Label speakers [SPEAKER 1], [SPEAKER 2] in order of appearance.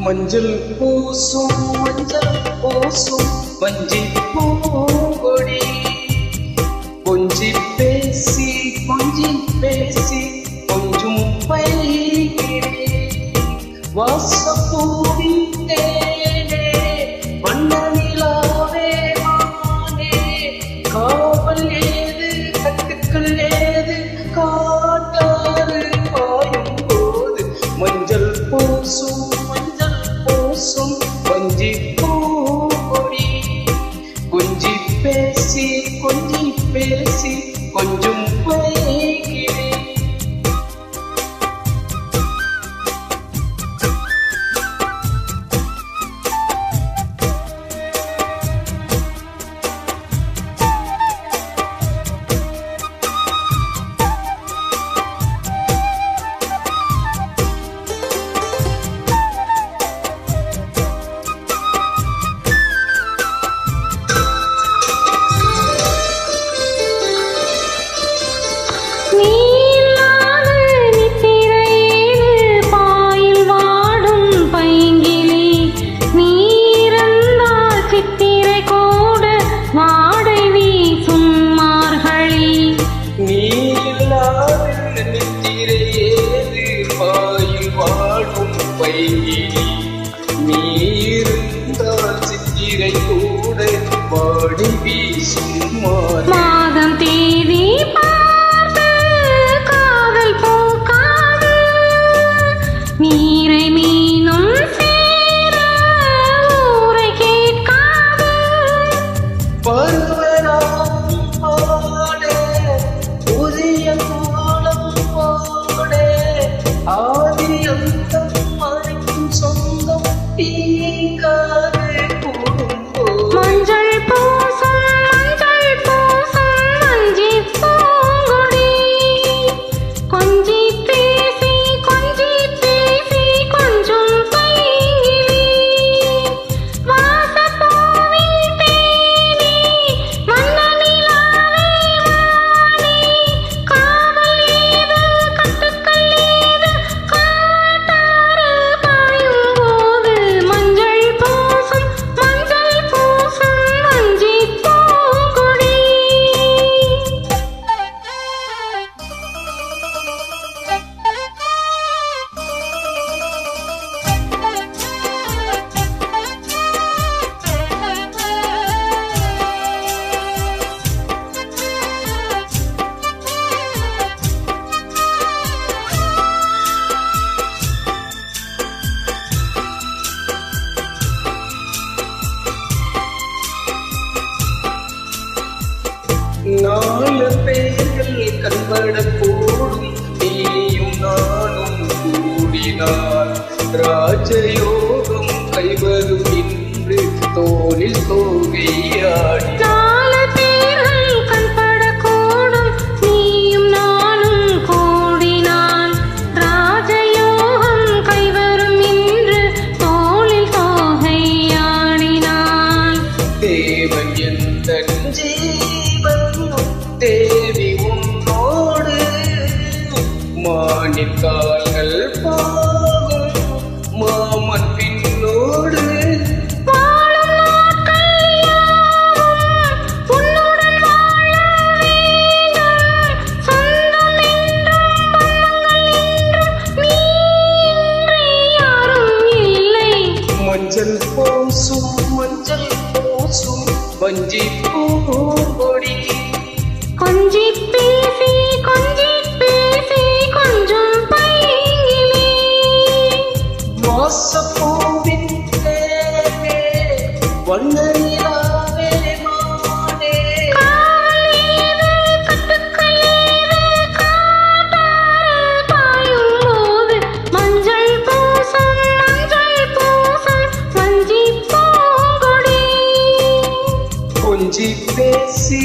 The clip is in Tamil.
[SPEAKER 1] மஞ்சள் பூசும் வஞ்சி பூங்கொடி கொஞ்சி பேசி கொஞ்சம் பைகிரி வாசப்பூவின் தேனே வண்ண நிலாவே மானே காவல் ஏது கட்டுக்கள் ஏது காட்டாறு பாயும் போது மஞ்சள் பூசும் வஞ்சி பூங்கொடி கொஞ்சி பேசி கொஞ்சம் பைகிரி நீருந்தால் சித்திரை கூட பாடி வீசும் மாதம் தேதி பார்த்து காதல் போக்காது நீரை மீனும் சேர ஊரை கேட்காது பருவராம் பாட புதிய கோலம் பாட ஆதி அந்தம் சொந்தம் தீங்காது மஞ்சள் பூசும் வஞ்சி பூங்கொடி கொஞ்சி பேசி கொஞ்சம் பைகிரி வாசப்பூவின் தேனே வண்ண நிலாவே மானே காவல் ஏது கட்டுக்கள் ஏது காட்டாறு பாயும் போது மஞ்சள் பூசும் வஞ்சி பூங்கொடி நாலு பேர்கள் கண்படக்கூடும் நீயும் நானும் கூடினார் ராஜயோகம் கைவரும் இன்று தோளில் தோகையாடி நாலு பேர்கள் கண்படக்கூடும் நீயும் நானும் கூடினார் ராஜயோகம் கைவரும் இன்று தோளில் தோகையாடினான் தேவன் எந்த தேவி உன்னோடு மானின் கால்கள் பாகும் மாமன் பின்னோடு வாழும் நாட்கள் யாவும் உன்னுடன் வாழ வேண்டும் சொந்தம் என்றும் பந்தங்கள் என்றும் நீ இன்றி யாரும் இல்லை மஞ்சள் பூசும் வஞ்சி பூங்கொடி கொஞ்சி பேசி கொஞ்சம் பைகிரி வாசப்பூவின் தேனே வண்ண நிலாவே மானே காவல் ஏது கட்டுக்கள் ஏது காட்டாறு பாயும் போது மஞ்சள் பூசும் வஞ்சி பூங்கொடி கொஞ்சி பேசி